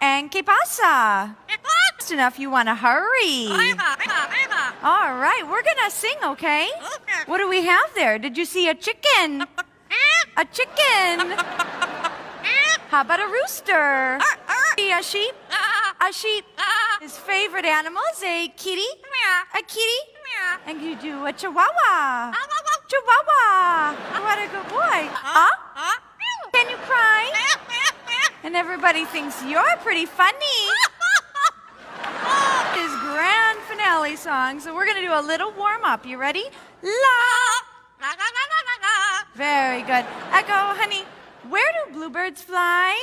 And ¿qué pasa? Just enough, you want to hurry. All right, we're going to sing, okay? What do we have there? Did you see a chicken? A chicken. How about a rooster? A sheep? A sheep. His favorite animal is a kitty? A kitty? And you do a chihuahua. Chihuahua. What a good boy. Huh? Can you cry? And everybody thinks you're pretty funny. His grand finale song. So we're going to do a little warm up. You ready? La. Very good. Echo, honey, where do bluebirds fly?